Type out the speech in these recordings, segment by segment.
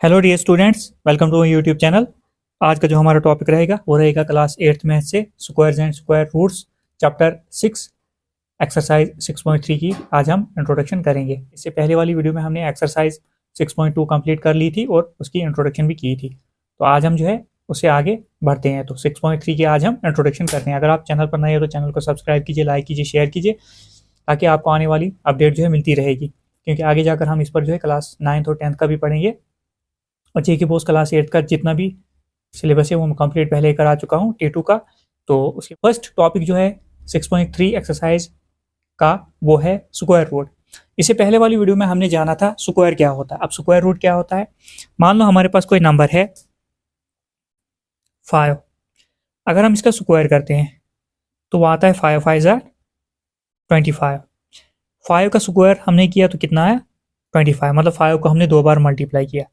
Hello dear students, welcome to YouTube channel. आज का जो हमारा टॉपिक रहेगा वो रहेगा क्लास 8th मैथ से squares and square roots chapter 6 exercise 6.3 की आज हम इंट्रोडक्शन करेंगे। इससे पहले वाली वीडियो में हमने एक्सरसाइज 6.2 कंप्लीट कर ली थी और उसकी इंट्रोडक्शन भी की थी। तो आज हम जो है उससे आगे बढ़ते हैं। तो 6.3 की आज हम इंट्रोडक्शन करते हैं। अगर आप चैनल पर नए हो तो चैनल को सब्सक्राइब कीजिए, लाइक कीजिए, शेयर कीजिए, ताकि आपको आने वाली अपडेट जो है मिलती रहेगी, क्योंकि आगे जाकर हम इस पर जो है क्लास 9th और 10th का भी पढ़ेंगे। और जे के बोस क्लास 8 का जितना भी सिलेबस है वो मैं कंप्लीट पहले ही करा चुका हूँ T2 का। तो उसके फर्स्ट टॉपिक जो है 6.3 एक्सरसाइज का वो है स्क्वायर रूट। इससे पहले वाली वीडियो में हमने जाना था स्क्वायर क्या होता है। अब स्क्वायर रूट क्या होता है, मान लो हमारे पास कोई नंबर है 5। अगर हम इसका स्क्वायर करते हैं तो वो आता है 5 5 ज़ा 25। 5 का स्क्वायर हमने किया तो कितना आया 25, मतलब 5 को हमने 2 बार मल्टीप्लाई किया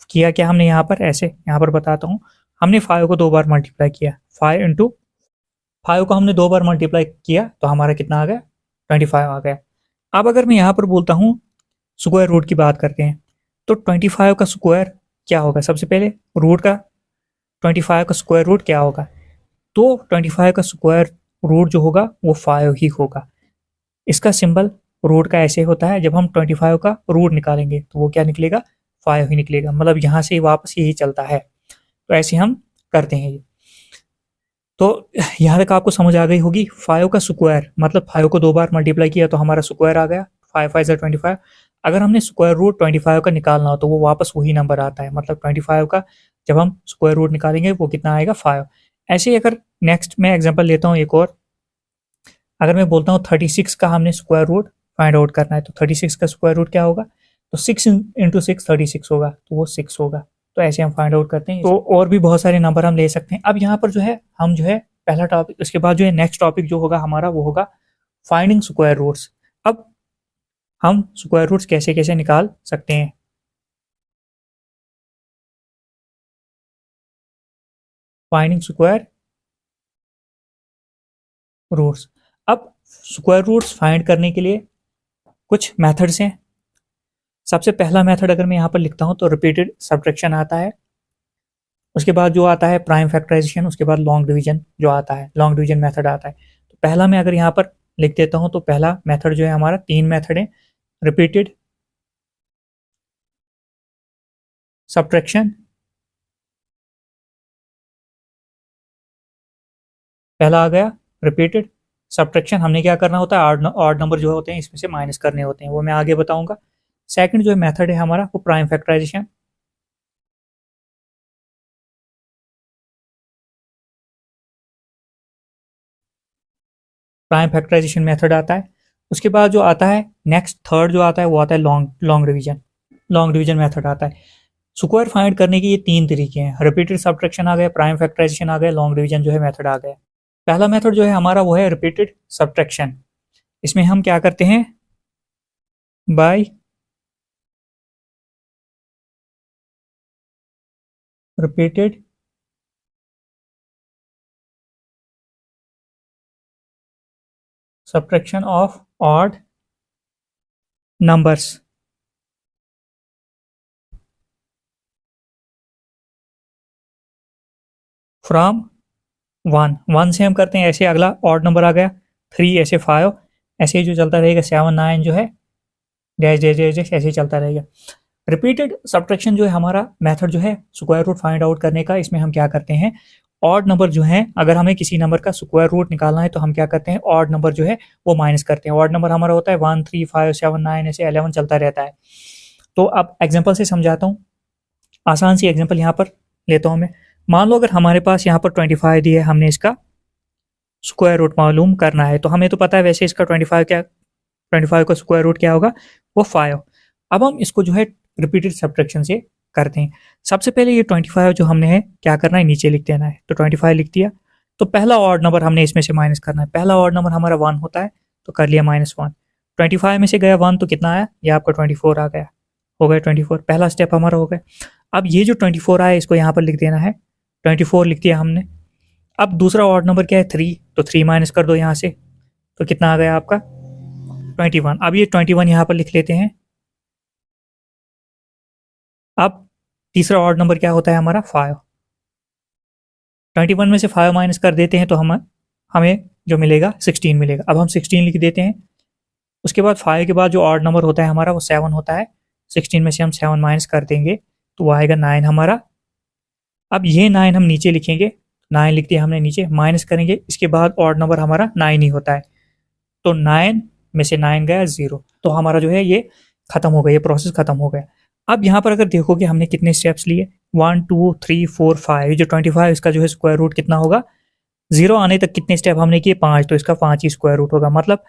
क्या हमने यहाँ पर, ऐसे यहाँ पर बताता हूँ। हमने 5 को 2 बार मल्टीप्लाई किया, 5 इंटू 5 को हमने 2 बार मल्टीप्लाई किया तो हमारा कितना आ गया 25 आ गया। अब अगर मैं यहाँ पर बोलता हूँ स्क्वायर रूट की बात करते हैं तो 25 का स्क्वायर क्या होगा, सबसे पहले रूट का 25 का स्क्वायर रूट क्या होगा, तो 25 का स्क्वायर रूट जो होगा वो 5 ही होगा। इसका सिंबल रूट का ऐसे होता है, जब हम 25 का रूट निकालेंगे तो वो क्या निकलेगा 5 ही निकलेगा, मतलब यहाँ से वापस यही चलता है। तो ऐसे हम करते हैं ये। तो यहाँ तक आपको समझ आ गई होगी। 5 का स्क्वायर मतलब 5 को 2 बार मल्टीप्लाई किया तो हमारा स्क्वायर आ गया 5 5 ज़ा 25। अगर हमने स्क्वायर रूट 25 का निकालना हो तो वो वापस वही नंबर आता है, मतलब 25 का जब हम स्क्वायर रूट निकालेंगे वो कितना आएगा 5। ऐसे ही अगर नेक्स्ट मैं एग्जाम्पल लेता हूँ एक और, अगर मैं बोलता हूँ 36 का हमने स्क्वायर रूट फाइंड आउट करना है तो 36 का स्क्वायर रूट क्या होगा, तो 6 इंटू 6 36 होगा, तो वो 6 होगा। तो ऐसे हम फाइंड आउट करते हैं। तो और भी बहुत सारे नंबर हम ले सकते हैं। अब यहाँ पर जो है हम जो है पहला टॉपिक, उसके बाद जो है नेक्स्ट टॉपिक जो होगा हमारा वो होगा फाइंडिंग स्क्वायर रूट्स। अब हम स्क्वायर रूट्स कैसे कैसे निकाल सकते हैं। Finding square roots. अब स्क्वायर रूट्स फाइंड करने के लिए कुछ मेथड्स हैं। सबसे पहला मेथड अगर मैं यहाँ पर लिखता हूँ तो रिपीटेड सब्ट्रैक्शन आता है। उसके बाद जो आता है प्राइम फैक्टराइजेशन, उसके बाद लॉन्ग डिवीजन जो आता है, लॉन्ग डिवीजन मेथड आता है। तो पहला मैं अगर यहाँ पर लिख देता हूँ तो पहला मेथड जो है हमारा, 3 मेथड है। रिपीटेड सब्ट्रैक्शन पहला आ गया। रिपीटेड सब्ट्रैक्शन हमने क्या करना होता है, ऑड नंबर जो होते हैं इसमें से माइनस करने होते हैं, वो मैं आगे बताऊंगा। सेकंड जो मेथड है हमारा वो prime factorization. Prime factorization method आता है। उसके बाद जो आता है नेक्स्ट थर्ड जो आता है वो आता है long long division. Long division method आता है। स्क्वायर फाइंड करने के ये 3 तरीके हैं। रिपीटेड सब्ट्रैक्शन आ गया, प्राइम फैक्टराइजेशन आ गया, लॉन्ग डिवीजन जो है मेथड आ गया। पहला मेथड जो है हमारा वो है रिपीटेड सब्ट्रैक्शन। इसमें हम क्या करते हैं, by repeated subtraction of odd numbers from 1। 1 से हम करते हैं, ऐसे अगला ऑड नंबर आ गया 3, ऐसे 5, ऐसे ही जो चलता रहेगा 7 9 जो है डैश डैश डैश डैश ऐसे ही चलता रहेगा। रिपीटेड सब्ट्रैक्शन जो है हमारा मेथड जो है स्क्वायर रूट फाइंड आउट करने का, इसमें हम क्या करते हैं, ऑड नंबर जो है, अगर हमें किसी नंबर का स्क्वायर रूट निकालना है तो हम क्या करते हैं, ऑड नंबर जो है वो माइनस करते हैं। ऑड नंबर हमारा होता है 1 3 5 7 9 ऐसे 11 चलता रहता है। तो अब एग्जाम्पल से समझाता हूँ, आसान सी एग्जाम्पल यहाँ पर लेता हूँ मैं। मान लो अगर हमारे पास यहाँ पर 25 दिया है, हमने इसका स्क्वायर रूट मालूम करना है, तो हमें तो पता है वैसे इसका 25 का स्क्वायर रूट क्या होगा, वो 5। अब हम इसको जो है रिपीटेड सब्ट्रैक्शन से करते हैं। सबसे पहले ये 25 जो हमने है क्या करना है, नीचे लिख देना है। तो 25 लिख दिया, तो पहला ऑड नंबर हमने इसमें से माइनस करना है। पहला ऑड नंबर हमारा 1 होता है, तो कर लिया -1। 25 में से गया 1 तो कितना आया, ये आपका 24 आ गया, हो गया 24। पहला स्टेप हमारा हो गया। अब ये जो 24 आया इसको यहाँ पर लिख देना है, 24 लिख दिया हमने। अब दूसरा ऑड नंबर क्या है 3, तो 3 माइनस कर दो यहाँ से, तो कितना आ गया आपका 21। अब ये 21 यहाँ पर लिख लेते हैं, अब तीसरा ऑड नंबर क्या होता है हमारा 5। 21 में से 5 माइनस कर देते हैं तो हमें जो मिलेगा 16 मिलेगा। अब हम 16 लिख देते हैं। उसके बाद 5 के बाद जो ऑड नंबर होता है हमारा वो 7 होता है। 16 में से हम 7 माइनस कर देंगे तो वो आएगा 9 हमारा। अब ये 9 हम नीचे लिखेंगे, 9 लिख दिया हमने नीचे, माइनस करेंगे, इसके बाद ऑड नंबर हमारा 9 ही होता है। तो 9 में से 9 गया 0, तो हमारा जो है ये खत्म हो गया, ये प्रोसेस खत्म हो गया। अब यहाँ पर अगर देखोगे हमने कितने स्टेप्स लिए, 1 2 3 4 5, जो 25 इसका जो है स्क्वायर रूट कितना होगा, 0 आने तक कितने स्टेप हमने किए, 5, तो इसका 5 ही स्क्वायर रूट होगा। मतलब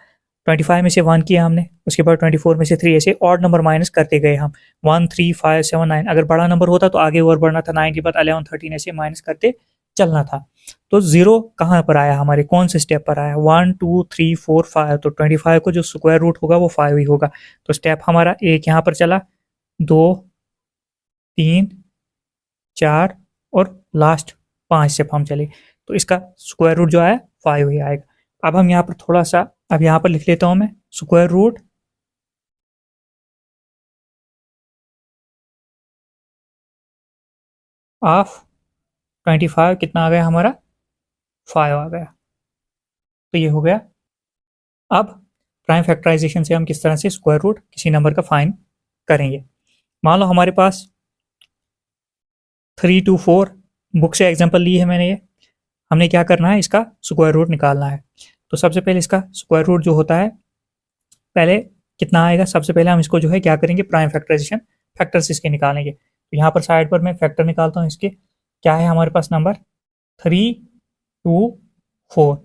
25 में से 1 किया हमने, उसके बाद 24 में से 3, ऐसे ऑड नंबर माइनस करते गए हम, 1 3 5 7 9। अगर बड़ा नंबर होता तो आगे और बढ़ना था, 9 के बाद 11 13 ऐसे माइनस करते चलना था। तो 0 कहाँ पर आया हमारे, कौन से स्टेप पर आया, 1 2 3 4 5, तो 25 को जो स्क्वायर रूट होगा वो 5 ही होगा। तो स्टेप हमारा एक यहाँ पर चला, 2 3 4 और लास्ट 5 स्टेप हम चले, तो इसका स्क्वायर रूट जो आया 5 ही आएगा। अब हम यहाँ पर थोड़ा सा, अब यहाँ पर लिख लेता हूँ मैं, स्क्वायर रूट ऑफ 25 कितना आ गया हमारा, 5 आ गया। तो ये हो गया। अब प्राइम फैक्टराइजेशन से हम किस तरह से स्क्वायर रूट किसी नंबर का फाइंड करेंगे। मान लो हमारे पास 3 2 4 बुक से एग्जांपल ली है मैंने, ये हमने क्या करना है, इसका स्क्वायर रूट निकालना है। तो सबसे पहले इसका स्क्वायर रूट जो होता है, पहले कितना आएगा, सबसे पहले हम इसको जो है क्या करेंगे, प्राइम फैक्टराइजेशन, फैक्टर्स इसके निकालेंगे। तो यहाँ पर साइड पर मैं फैक्टर निकालता हूँ इसके, क्या है हमारे पास नंबर 3 2 4।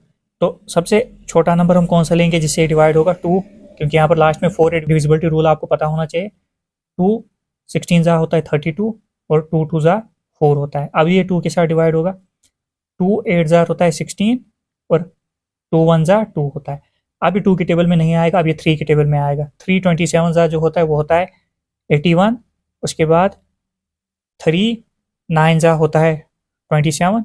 तो सबसे छोटा नंबर हम कौन सा लेंगे जिससे डिवाइड होगा, 2, क्योंकि यहाँ पर लास्ट में 4 है, डिविजिबिलिटी रूल आपको पता होना चाहिए। 2 16 ज़ा होता है 32 और 2 2 ज़ा 4 होता है। अब ये 2 के साथ डिवाइड होगा, 2 8 ज़ा होता है 16 और 2 1 ज़ा 2 होता है। अब ये 2 की टेबल में नहीं आएगा, अब ये 3 की टेबल में आएगा। 3 27 ज़ा जो होता है वो होता है 81, उसके बाद 3 9 ज़ा होता है 27,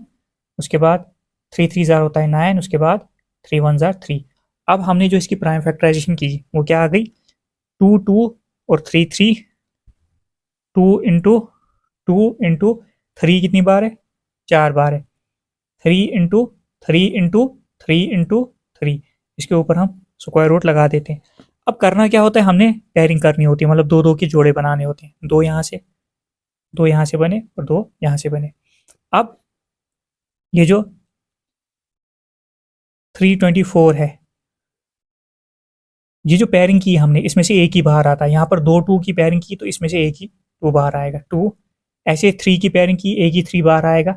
उसके बाद 3 3 ज़ा होता है 9, उसके बाद 3 1 ज़ा 3। अब हमने जो इसकी प्राइम फैक्टराइजेशन की वो क्या आ गई, 2 2 और 3 3, 2 इंटू 2 इंटू 3 कितनी बार है, 4 बार है, 3 इंटू 3 इंटू 3 इंटू 3, इसके ऊपर हम स्क्वायर रूट लगा देते हैं। अब करना क्या होता है, हमने पेयरिंग करनी होती है, मतलब दो दो के जोड़े बनाने होते हैं, दो यहाँ से बने और दो यहाँ से बने। अब ये जो 324 है, ये जो पेयरिंग की हमने, इसमें से एक ही बाहर आता है। यहाँ पर 2 2 की पेयरिंग की तो इसमें से एक ही 2 बाहर आएगा, 2। ऐसे 3 की पेयरिंग की, एक ही 3 बाहर आएगा।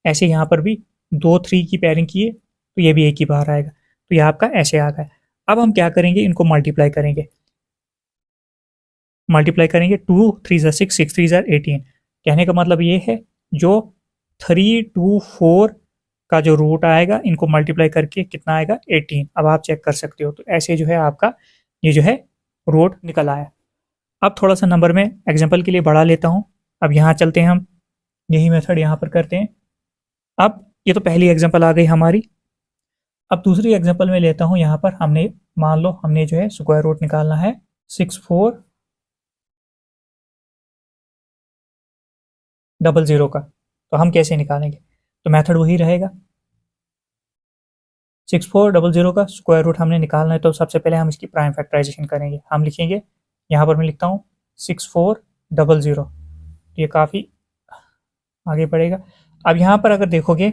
ऐसे यहाँ पर भी 2 3 की पेयरिंग की है तो ये भी एक ही बाहर आएगा। तो ये आपका ऐसे आ गया। अब हम क्या करेंगे, इनको मल्टीप्लाई करेंगे, 2 3 ज़ा 6, 6 3 ज़ा 18। कहने का मतलब ये है, जो 3 2 4 का जो रूट आएगा, इनको मल्टीप्लाई करके कितना आएगा, 18। अब आप चेक कर सकते हो। तो ऐसे जो है आपका ये जो है रूट निकल आया। अब थोड़ा सा नंबर में एग्जाम्पल के लिए बढ़ा लेता हूँ। अब यहाँ चलते हैं हम, यही मेथड यहाँ पर करते हैं। अब ये तो पहली एग्जाम्पल आ गई हमारी। अब दूसरी एग्जाम्पल में लेता हूँ। यहाँ पर हमने, मान लो हमने जो है स्क्वायर रूट निकालना है 6 4 00 का। तो हम कैसे निकालेंगे, तो मेथड वही रहेगा, 6 4 00 का स्क्वायर रूट हमने निकालना है। तो सबसे पहले हम इसकी प्राइम फैक्टराइजेशन करेंगे। हम लिखेंगे, यहाँ पर मैं लिखता हूँ 6 4 00, ये काफ़ी आगे बढ़ेगा। अब यहाँ पर अगर देखोगे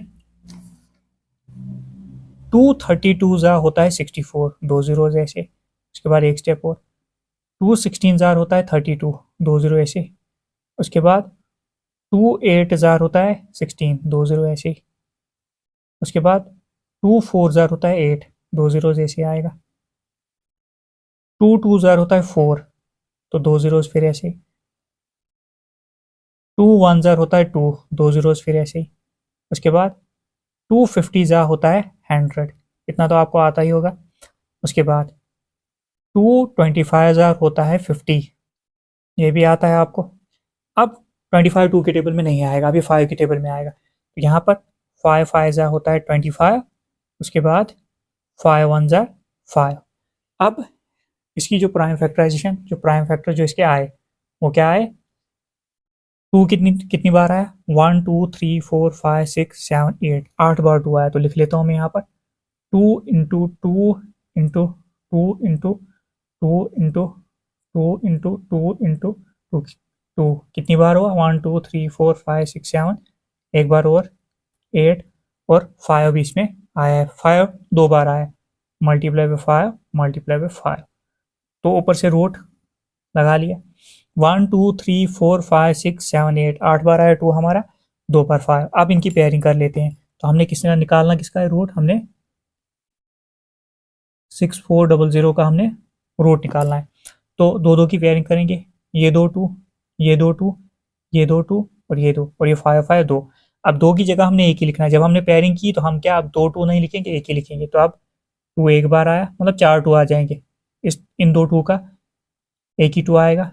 232 ज़ा होता है 64, 2 0 ऐसे, उसके बाद एक स्टेप और 2 16 ज़ार होता है 32, 2 0 ऐसे, उसके बाद 2 8 ज़ार होता है 16, 2 0 ऐसे, उसके बाद 2 4 ज़ार होता है 8, 2 0 ऐसे आएगा, 2 2 ज़ार होता है 4, तो 2 0 फिर ऐसे, 2 1 ज़ार होता है 2, 2 0 फिर ऐसे ही, उसके बाद 250 ज़ा होता है 100, इतना तो आपको आता ही होगा। उसके बाद 225 ज़ार होता है 50, ये भी आता है आपको। अब 25 2 के टेबल में नहीं आएगा, अभी 5 की टेबल में आएगा। तो यहाँ पर 5 5 ज़ा होता है 25, उसके बाद 5 1 ज़ा 5। अब इसकी जो प्राइम फैक्टराइजेशन, जो प्राइम फैक्टर जो इसके आए वो क्या आए, टू कितनी बार आया, 1 2 3 4 5 6 7 8, 8 बार टू आया। तो लिख लेता हूँ मैं यहाँ पर 2 into two into two into two into two into two into two. Two कितनी बार हुआ, 1 2 3 4 5 6 7, एक बार और 8, और 5 भी इसमें आया है, 5 दो बार आया, मल्टीप्लाई बाय 5 मल्टीप्लाई बाय 5। तो ऊपर से रूट लगा लिया, 1 2 3 4 5 6 7 8, 8 बार आया टू हमारा, 2 बार 5। अब इनकी पेयरिंग कर लेते हैं। तो हमने किसने निकालना, किसका है रूट, हमने 6400 का हमने रूट निकालना है। तो दो दो की पेयरिंग करेंगे, ये दो टू, ये दो टू, ये दो टू, और ये दो, और ये 5 5 2। अब दो की जगह हमने एक ही लिखना है। जब हमने पेयरिंग की तो हम क्या, अब दो टू नहीं लिखेंगे, एक ही लिखेंगे। तो अब टू एक बार आया, मतलब 4 टू आ जाएंगे। इन दो टू का एक ही टू आएगा,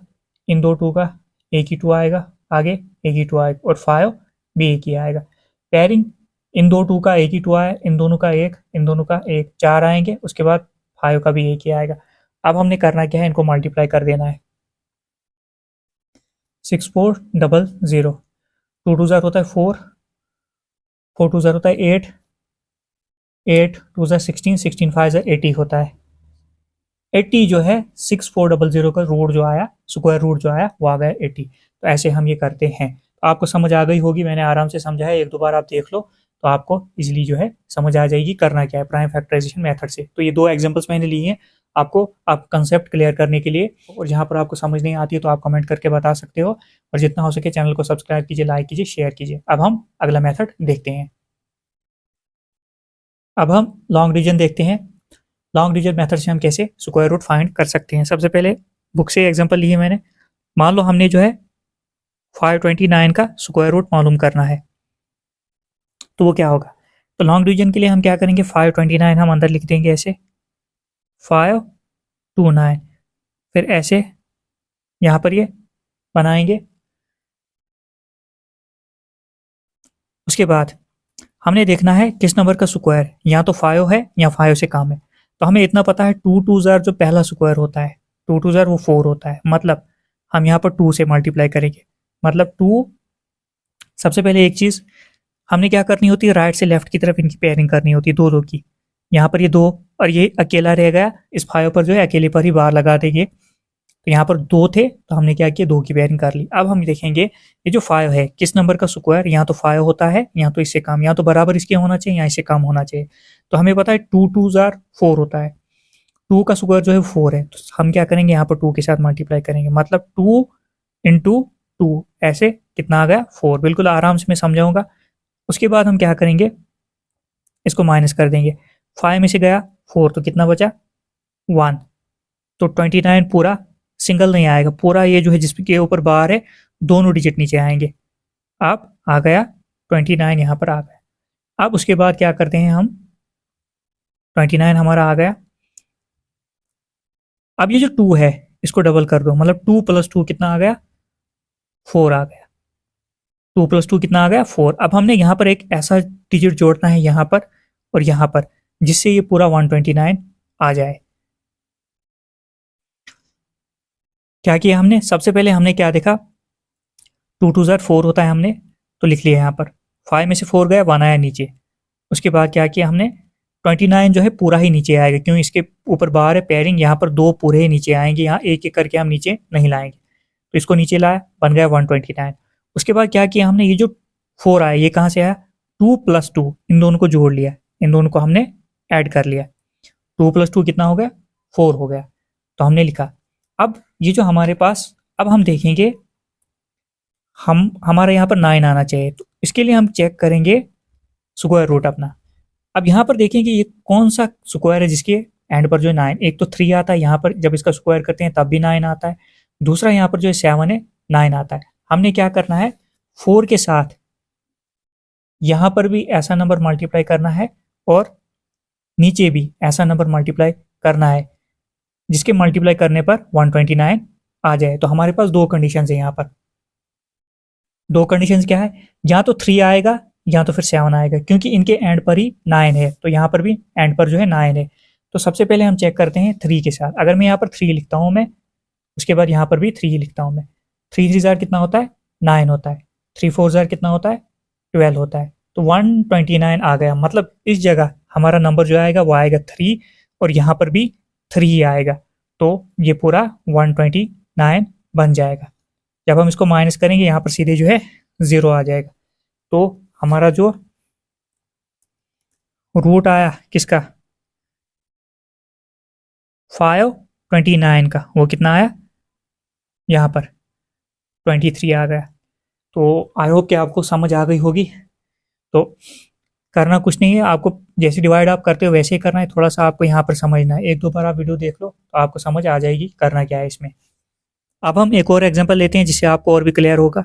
इन दो टू का एक ही टू आएगा, आगे एक ही टू आएगा, और 5 भी एक ही आएगा। पेयरिंग, इन दो टू का एक ही टू आया, इन दोनों का एक, इन दोनों का एक, 4 आएंगे। उसके बाद 5 का भी एक ही आएगा। अब हमने करना क्या है, इनको मल्टीप्लाई कर देना है। 6400, 2 2 ज़ार होता है 4, 4 2 ज़ार होता है 8, 8 2 ज़ार 16, 16 5 ज़ार 80 होता है। 80 जो है 6400 का रूट जो आया, स्क्वायर रूट जो आया वो आ गया 80। तो ऐसे हम ये करते हैं। तो आपको समझ आ गई होगी, मैंने आराम से समझा है, एक दो बार आप देख लो तो आपको इजीली जो है समझ आ जाएगी करना क्या है प्राइम फैक्टराइजेशन मेथड से। तो ये दो एग्जांपल्स मैंने लिए हैं आपको, आप कंसेप्ट क्लियर करने के लिए। और जहाँ पर आपको समझ नहीं आती है तो आप कमेंट करके बता सकते हो। और जितना हो सके चैनल को सब्सक्राइब कीजिए, लाइक कीजिए, शेयर कीजिए। अब हम अगला मेथड देखते हैं। अब हम लॉन्ग डिवीजन देखते हैं। लॉन्ग डिवीजन मेथड से हम कैसे स्क्वायर रूट फाइंड कर सकते हैं। सबसे पहले बुक से एग्जांपल लिए मैंने। मान लो हमने जो है 529 का स्क्वायर रूट मालूम करना है, तो वो क्या होगा। तो लॉन्ग डिवीजन के लिए हम क्या करेंगे, 529 हम अंदर लिख देंगे ऐसे 529, फिर ऐसे यहाँ पर ये बनाएंगे। उसके बाद हमने देखना है किस नंबर का स्क्वायर, या तो 5 है या 5 से कम है। तो हमें इतना पता है 2 2 ज़ार जो पहला स्क्वायर होता है, 2 2 ज़ार वो 4 होता है। मतलब हम यहाँ पर 2 से मल्टीप्लाई करेंगे। मतलब 2, सबसे पहले एक चीज़ हमने क्या करनी होती है, राइट से लेफ्ट की तरफ इनकी पेयरिंग करनी होती है, दो दो की। यहाँ पर ये 2 और ये अकेला रह गया, इस 5 पर जो है अकेले पर ही बार लगा देंगे। तो यहाँ पर 2 थे तो हमने क्या किया, 2 की पेयरिंग कर ली। अब हम देखेंगे ये जो 5 है किस नंबर का स्क्वायर, यहाँ तो 5 होता है, यहाँ तो इससे कम, यहाँ तो बराबर इसके होना चाहिए, यहाँ इससे कम होना चाहिए। तो हमें पता है 2 2 ज़ार 4 होता है, 2 का स्क्वायर जो है 4 है। तो हम क्या करेंगे, यहाँ पर 2 के साथ मल्टीप्लाई करेंगे। मतलब 2 इंटू 2, ऐसे कितना आ गया 4। बिल्कुल आराम से मैं समझाऊंगा। उसके बाद हम क्या करेंगे, इसको माइनस कर देंगे। 5 में से गया 4 तो कितना बचा 1। तो 29 पूरा सिंगल नहीं आएगा, पूरा ये जो है जिसके ऊपर बार है दोनों डिजिट नीचे आएंगे। अब आ गया 29, यहाँ पर आ गया। अब उसके बाद क्या करते हैं हम, 29 हमारा आ गया। अब ये जो 2 है इसको डबल कर दो, मतलब 2 + 2 कितना आ गया 4 आ गया। 2 + 2 कितना आ गया 4। अब हमने यहाँ पर एक ऐसा डिजिट जोड़ना है यहाँ पर और यहाँ पर, जिससे ये पूरा 129 आ जाए। क्या किया हमने, सबसे पहले हमने क्या देखा, 2 2 ज़ार 4 होता है, हमने तो लिख लिया यहाँ पर। 5 में से 4 गया 1 आया नीचे। उसके बाद क्या किया हमने, 29 जो है पूरा ही नीचे आएगा, क्यों, इसके ऊपर बाहर है पेयरिंग, यहाँ पर 2 पूरे ही नीचे आएंगे, यहाँ एक एक करके हम नीचे नहीं लाएंगे। तो इसको नीचे लाया, बन गया 129। उसके बाद क्या किया हमने, ये जो 4 आया ये कहाँ से आया, 2 + 2, इन दोनों को जोड़ लिया, इन दोनों को हमने ऐड कर लिया। 2 + 2 कितना हो गया 4 हो गया। तो हमने लिखा। अब ये जो हमारे पास, अब हम देखेंगे हमारे यहाँ पर 9 आना चाहिए। तो इसके लिए हम चेक करेंगे स्क्वायर रूट अपना। अब यहाँ पर देखेंगे ये कौन सा स्क्वायर है जिसके एंड पर जो है 9, एक तो 3 आता है यहाँ पर, जब इसका स्क्वायर करते हैं तब भी 9 आता है। दूसरा यहाँ पर जो है 7 है, 9 आता है। हमने क्या करना है, 4 के साथ यहाँ पर भी ऐसा नंबर मल्टीप्लाई करना है और नीचे भी ऐसा नंबर मल्टीप्लाई करना है जिसके मल्टीप्लाई करने पर 129 आ जाए। तो हमारे पास दो कंडीशन है यहाँ पर। दो कंडीशंस क्या है, या तो 3 आएगा या तो फिर 7 आएगा, क्योंकि इनके एंड पर ही 9 है। तो यहाँ पर भी एंड पर जो है 9 है। तो सबसे पहले हम चेक करते हैं 3 के साथ। अगर मैं यहाँ पर 3 लिखता हूँ मैं, उसके बाद यहाँ पर भी 3 लिखता हूँ मैं, 3 3 ज़ार कितना होता है 9 होता है, 3 4 ज़ार कितना होता है 12 होता है, तो 129 आ गया। मतलब इस जगह हमारा नंबर जो आएगा वो आएगा 3 और यहाँ पर भी 3 ही आएगा, तो ये पूरा 129 बन जाएगा। जब हम इसको माइनस करेंगे यहाँ पर सीधे जो है 0 आ जाएगा, तो हमारा जो रूट आया किसका 529 का, वो कितना आया यहाँ पर 23 आ गया। तो आई होप कि आपको समझ आ गई होगी। तो करना कुछ नहीं है, आपको जैसे डिवाइड आप करते हो वैसे ही करना है, थोड़ा सा आपको यहाँ पर समझना है। एक दो बार आप वीडियो देख लो तो आपको समझ आ जाएगी करना क्या है इसमें। अब हम एक और एग्जांपल लेते हैं जिससे आपको और भी क्लियर होगा।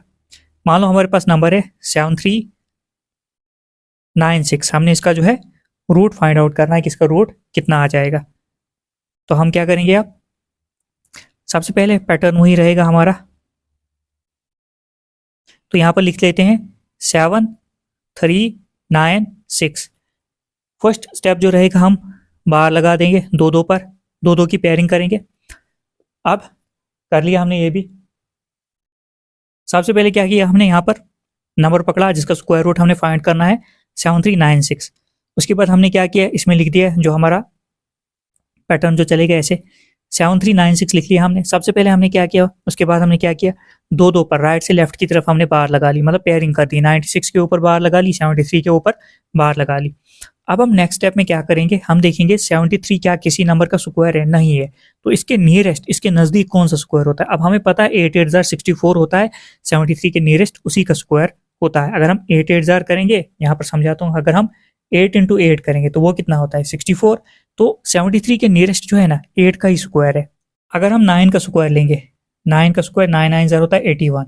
मान लो हमारे पास नंबर है 7396, हमने इसका जो है रूट फाइंड आउट करना है कि इसका रूट कितना आ जाएगा। तो हम क्या करेंगे, अब सबसे पहले पैटर्न वही रहेगा हमारा, तो यहाँ पर लिख लेते हैं 7396। फर्स्ट स्टेप जो रहेगा हम बार लगा देंगे दो दो पर, दो दो की पेयरिंग करेंगे। अब कर लिया हमने ये भी। सबसे पहले क्या किया हमने, यहाँ पर नंबर पकड़ा जिसका स्क्वायर रूट हमने फाइंड करना है 7396। उसके बाद हमने क्या किया, इसमें लिख दिया जो हमारा पैटर्न जो चलेगा ऐसे 7396 लिख लिया हमने। सबसे पहले हमने क्या किया, उसके बाद हमने क्या किया, दो दो पर राइट से लेफ्ट की तरफ हमने बार लगा ली, मतलब पेयरिंग कर दी। 96 के ऊपर बार लगा ली, 73 के ऊपर बार लगा ली। अब हम नेक्स्ट स्टेप में क्या करेंगे, हम देखेंगे 73 क्या किसी नंबर का स्क्वायर है, नहीं है, तो इसके नियरेस्ट, इसके नजदीक कौन सा स्क्वायर होता है। अब हमें पता है 8 8 64 होता है, 73 के नियरेस्ट उसी का स्क्वायर होता है। अगर हम 8 8 करेंगे, यहाँ पर समझाता हूँ, अगर हम 8 इंटू 8 करेंगे तो वो कितना होता है 64। तो 73 के नियरेस्ट जो है ना 8 का ही स्क्वायर है। अगर हम 9 का स्क्वायर लेंगे, 9 का स्क्वायर 9 9 0 होता है 81,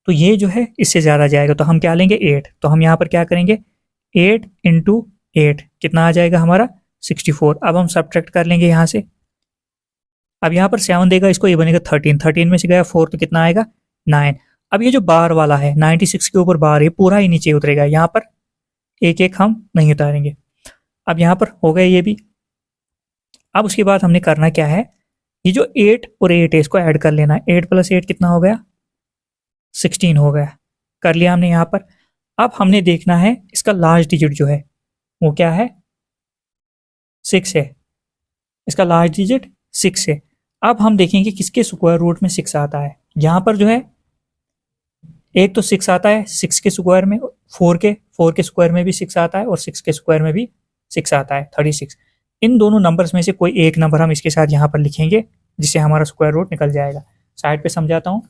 तो ये जो है इससे ज़्यादा जाएगा, तो हम क्या लेंगे 8। तो हम यहाँ पर क्या करेंगे 8 इंटू 8 कितना आ जाएगा हमारा 64। अब हम सब्ट्रैक्ट कर लेंगे यहाँ से। अब यहाँ पर 7 देगा इसको, ये बनेगा 13, 13 में से गया 4 तो कितना आएगा 9। अब ये जो बार वाला है 96 के ऊपर बार, ये पूरा ही नीचे उतरेगा, यहाँ पर एक एक हम नहीं उतारेंगे। अब यहाँ पर हो गया ये भी। अब उसके बाद हमने करना क्या है, ये जो 8 और 8 है इसको ऐड कर लेना है। 8 + 8 कितना हो गया 16 हो गया, कर लिया हमने यहाँ पर। अब हमने देखना है इसका लास्ट डिजिट जो है वो क्या है 6 है, इसका लास्ट डिजिट 6 है। अब हम देखेंगे किसके स्क्वायर रूट में 6 आता है। यहाँ पर जो है एक तो 6 आता है 6 के स्क्वायर में, 4 के स्क्वायर में भी 6 आता है और 6 के स्क्वायर में भी 6 आता है 36। इन दोनों नंबर्स में से कोई एक नंबर हम इसके साथ यहाँ पर लिखेंगे जिससे हमारा स्क्वायर रूट निकल जाएगा। साइड पे समझाता हूँ।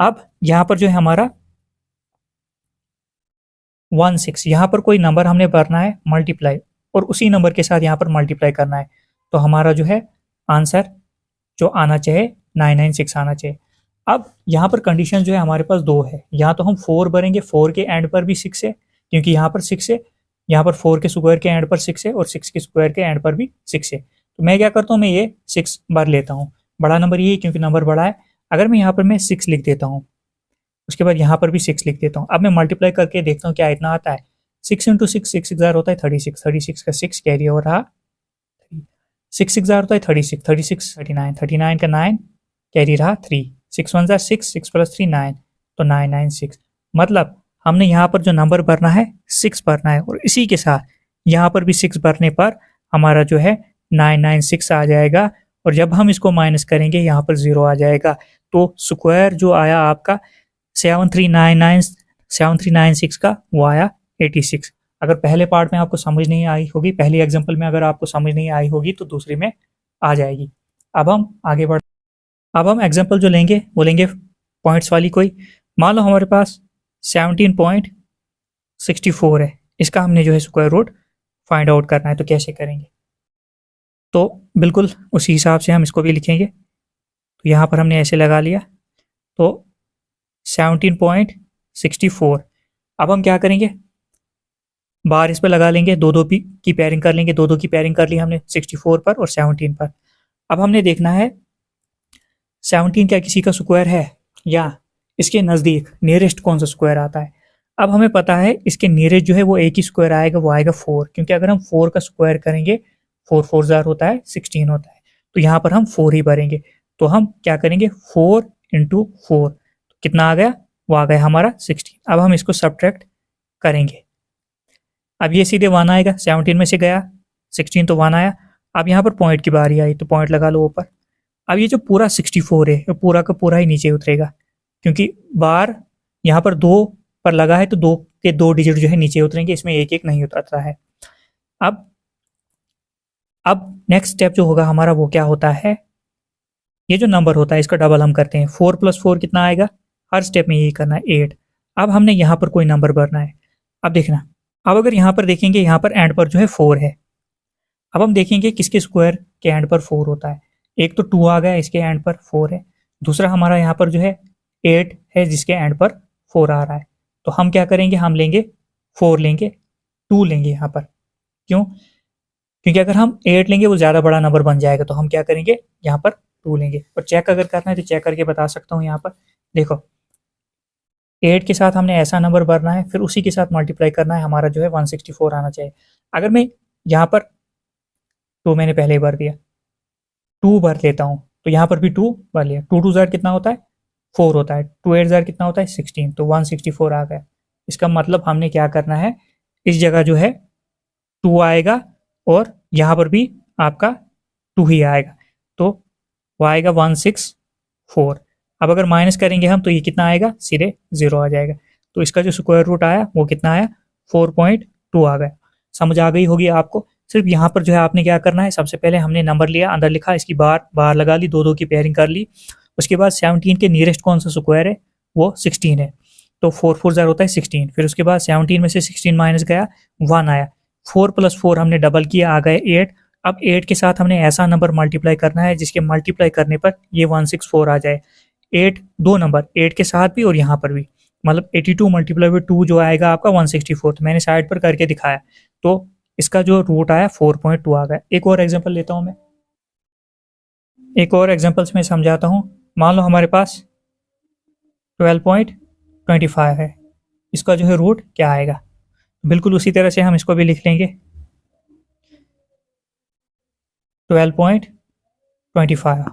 अब यहाँ पर जो है हमारा 16, यहाँ पर कोई नंबर हमने भरना है मल्टीप्लाई, और उसी नंबर के साथ यहाँ पर मल्टीप्लाई करना है, तो हमारा जो है आंसर जो आना चाहिए 996 आना चाहिए। अब यहाँ पर कंडीशन जो है हमारे पास दो है, यहाँ तो हम 4 भरेंगे, 4 के एंड पर भी 6 है क्योंकि यहाँ पर 6 है, यहाँ पर 4 के स्क्वायर के एंड पर 6 है और 6 के स्क्वायर के एंड पर भी 6 है। तो मैं क्या करता हूँ, मैं ये 6 भर लेता हूँ, बड़ा नंबर ये क्योंकि नंबर बड़ा है। अगर मैं यहाँ पर मैं 6 लिख देता हूँ, उसके बाद यहाँ पर भी 6 लिख देता हूँ। अब मैं मल्टीप्लाई करके देखता हूँ क्या इतना आता है। 6 इंटू 6 6 हज़ार होता है 36, 36 का 6 कैरी हो रहा 6 हज़ार होता है 36, 36 39, 39 का 9 कैरी रहा 3, 6 1 6, 6 + 3 9, तो 996। मतलब हमने यहाँ पर जो नंबर भरना है 6 भरना है, और इसी के साथ यहाँ पर भी 6 भरने पर हमारा जो है 996 आ जाएगा। और जब हम इसको माइनस करेंगे यहाँ पर 0 आ जाएगा, तो स्क्वायर जो आया आपका 7396 का वो आया 86। अगर पहले पार्ट में आपको समझ नहीं आई होगी, पहली एग्जांपल में अगर आपको समझ नहीं आई होगी तो दूसरी में आ जाएगी। अब हम आगे बढ़, अब हम एग्जांपल जो लेंगे वो लेंगे पॉइंट्स वाली कोई। मान लो हमारे पास 17.64 है, इसका हमने जो है स्क्वायर रूट फाइंड आउट करना है, तो कैसे करेंगे। तो बिल्कुल उसी हिसाब से हम इसको भी लिखेंगे। तो यहाँ पर हमने ऐसे लगा लिया, तो 17.64। अब हम क्या करेंगे, बार इस पर लगा लेंगे, दो दो की पेयरिंग कर लेंगे, दो दो की पेयरिंग कर ली हमने 64 पर और 17 पर। अब हमने देखना है 17 क्या किसी का स्क्वायर है या इसके नज़दीक नियरेस्ट कौन सा स्क्वायर आता है। अब हमें पता है इसके नियरेस्ट जो है वो एक ही स्क्वायर आएगा, वो आएगा 4, क्योंकि अगर हम 4 का स्क्वायर करेंगे 4 4 ज़ार होता है 16 होता है, तो यहाँ पर हम 4 ही भरेंगे। तो हम क्या करेंगे 4 इंटू 4 कितना आ गया वो आ गया हमारा 16। अब हम इसको सब्ट्रैक्ट करेंगे। अब ये सीधे 1 आएगा, 17 में से गया 16 तो 1 आया। अब यहाँ पर पॉइंट की बारी आई तो पॉइंट लगा लो ऊपर। अब ये जो पूरा 64 है ये पूरा का पूरा ही नीचे उतरेगा, क्योंकि बार यहाँ पर 2 पर लगा है तो 2 के 2 डिजिट जो है नीचे उतरेंगे, इसमें एक एक नहीं उतरता है। अब नेक्स्ट स्टेप जो होगा हमारा वो क्या होता है, ये जो नंबर होता है इसका डबल हम करते हैं। 4 + 4 कितना आएगा, हर स्टेप में यही करना है 8। अब हमने यहाँ पर कोई नंबर भरना है। अब देखना, अब अगर यहाँ पर देखेंगे यहाँ पर एंड पर जो है 4 है। अब हम देखेंगे किसके स्क्वायर के एंड पर 4 होता है। एक तो 2 आ गया, इसके एंड पर 4 है। दूसरा हमारा यहाँ पर जो है 8 है जिसके एंड पर 4 आ रहा है। तो हम क्या करेंगे, हम लेंगे 4 लेंगे, 2 लेंगे यहाँ पर। क्यों? क्योंकि अगर हम 8 लेंगे वो ज़्यादा बड़ा नंबर बन जाएगा, तो हम क्या करेंगे यहाँ पर 2 लेंगे। और चेक अगर करना है तो चेक करके बता सकता हूँ। यहाँ पर देखो 8 के साथ हमने ऐसा नंबर भरना है, फिर उसी के साथ मल्टीप्लाई करना है, हमारा जो है 164 आना चाहिए। अगर मैं यहाँ पर 2 मैंने पहले ही भर दिया, 2 भर लेता हूँ तो यहाँ पर भी 2 भर लिया। 2 2 ज़ार कितना होता है 4 होता है, 2 8 ज़ार कितना होता है 16, तो 164 आ गया। इसका मतलब हमने क्या करना है, इस जगह जो है 2 आएगा और यहाँ पर भी आपका 2 ही आएगा, तो वो आएगा 164। अब अगर माइनस करेंगे हम तो ये कितना आएगा, सीधे 0 आ जाएगा। तो इसका जो स्क्वायर रूट आया वो कितना आया, 4.2 आ गया। समझ आ गई होगी आपको। सिर्फ यहाँ पर जो है आपने क्या करना है, सबसे पहले हमने नंबर लिया, अंदर लिखा, इसकी बार लगा ली, 2 2 की पेयरिंग कर ली। उसके बाद 17 के नियरेस्ट कौन सा स्क्वायर है, वो 16 है, तो 4 4 ज़ार होता है 16। फिर उसके बाद 17 में से 16 माइनस गया, 1 आया। 4 + 4 हमने डबल किया, आ गए 8। अब 8 के साथ हमने ऐसा नंबर मल्टीप्लाई करना है जिसके मल्टीप्लाई करने पर ये 164 आ जाए। 8 दो नंबर, 8 के साथ भी और यहाँ पर भी, मतलब 82 × 2 जो आएगा आपका 164। तो मैंने साइड पर करके दिखाया, तो इसका जो रूट आया 4.2 आ गया। एक और एग्जांपल लेता हूँ मैं, एक और एग्जांपल्स में समझाता हूँ। मान लो हमारे पास 12.25 है, इसका जो है रूट क्या आएगा, बिल्कुल उसी तरह से हम इसको भी लिख लेंगे 12.25।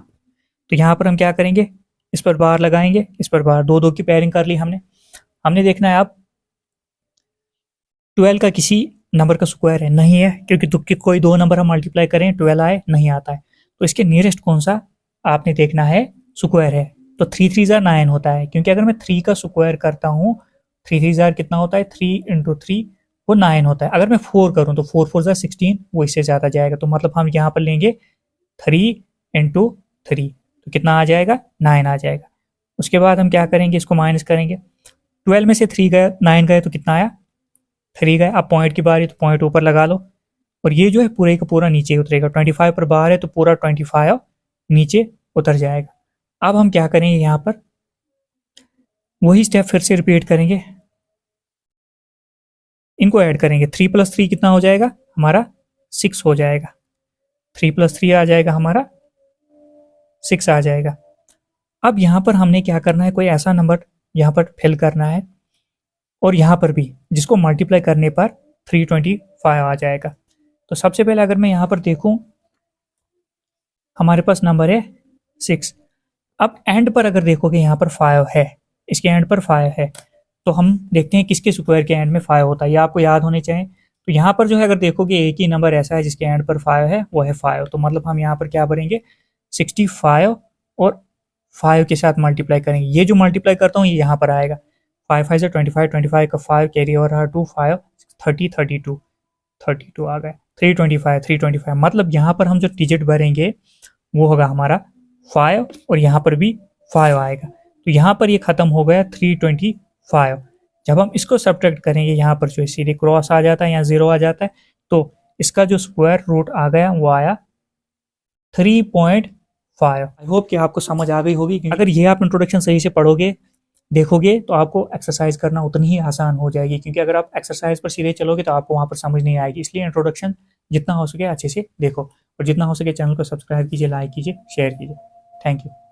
तो यहाँ पर हम क्या करेंगे, इस पर बार लगाएंगे, इस पर बार, 2 2 की पेयरिंग कर ली हमने देखना है अब 12 का किसी नंबर का स्क्वायर है, नहीं है, क्योंकि तुक्के कोई 2 नंबर हम मल्टीप्लाई करें 12 आए, नहीं आता है। तो इसके नियरेस्ट कौन सा आपने देखना है स्क्वायर है, तो 3 3 ज़ार 9 होता है, क्योंकि अगर मैं 3 का स्क्वायर करता हूँ 3 3 ज़ार कितना होता है, 3 × 3 वो 9 होता है। अगर मैं 4 करूँ तो 4 4 ज़ार 16, वो इससे ज़्यादा जाएगा। तो मतलब हम यहाँ पर लेंगे 3 × 3, तो कितना आ जाएगा, 9 आ जाएगा। उसके बाद हम क्या करेंगे, इसको माइनस करेंगे। 12 में से 3 गया, 9 गए तो कितना आया, 3 गए। अब पॉइंट की बारी, तो पॉइंट ऊपर लगा लो, और ये जो है पूरे का पूरा नीचे उतरेगा। 25 पर बाहर है तो पूरा 25 नीचे उतर जाएगा। अब हम क्या करेंगे, यहाँ पर वही स्टेप फिर से रिपीट करेंगे, इनको ऐड करेंगे। 3 + 3 कितना हो जाएगा हमारा, 6 हो जाएगा। 3 + 3 आ जाएगा हमारा 6 आ जाएगा। अब यहाँ पर हमने क्या करना है, कोई ऐसा नंबर यहाँ पर फिल करना है, और यहाँ पर भी जिसको मल्टीप्लाई करने पर 325 आ जाएगा। तो सबसे पहले अगर मैं यहाँ पर देखूं, हमारे पास नंबर है 6। अब एंड पर अगर देखोगे यहाँ पर 5 है, इसके एंड पर 5 है, तो हम देखते हैं किसके स्क्वायर के एंड में 5 होता है, ये आपको याद होने चाहिए। तो यहाँ पर जो है अगर देखोगे एक ही नंबर ऐसा है जिसके एंड पर 5 है, वो है 5। तो मतलब हम यहाँ पर क्या भरेंगे, 65 और 5 के साथ मल्टीप्लाई करेंगे। ये जो मल्टीप्लाई करता हूँ ये यहाँ पर आएगा, 5 5 से 25, 25 का 5 कैरी ओवर 2, 5 30 32 आ गए। 325 मतलब यहाँ पर हम जो डिजिट भरेंगे वो होगा हमारा 5, और यहाँ पर भी 5 आएगा। तो यहाँ पर ये खत्म हो गया 325। जब हम इसको सब्ट्रैक्ट करेंगे, यहाँ पर जो सीधे क्रॉस आ जाता है, यहाँ 0 आ जाता है, तो इसका जो स्क्वायर रूट आ गया वो आया 3.5। आई होप कि आपको समझ आ गई होगी। अगर ये आप इंट्रोडक्शन सही से पढ़ोगे, देखोगे, तो आपको एक्सरसाइज करना उतनी ही आसान हो जाएगी, क्योंकि अगर आप एक्सरसाइज पर सीधे चलोगे तो आपको वहाँ पर समझ नहीं आएगी। इसलिए इंट्रोडक्शन जितना हो सके अच्छे से देखो, और जितना हो सके चैनल को सब्सक्राइब कीजिए, लाइक कीजिए, शेयर कीजिए। Thank you.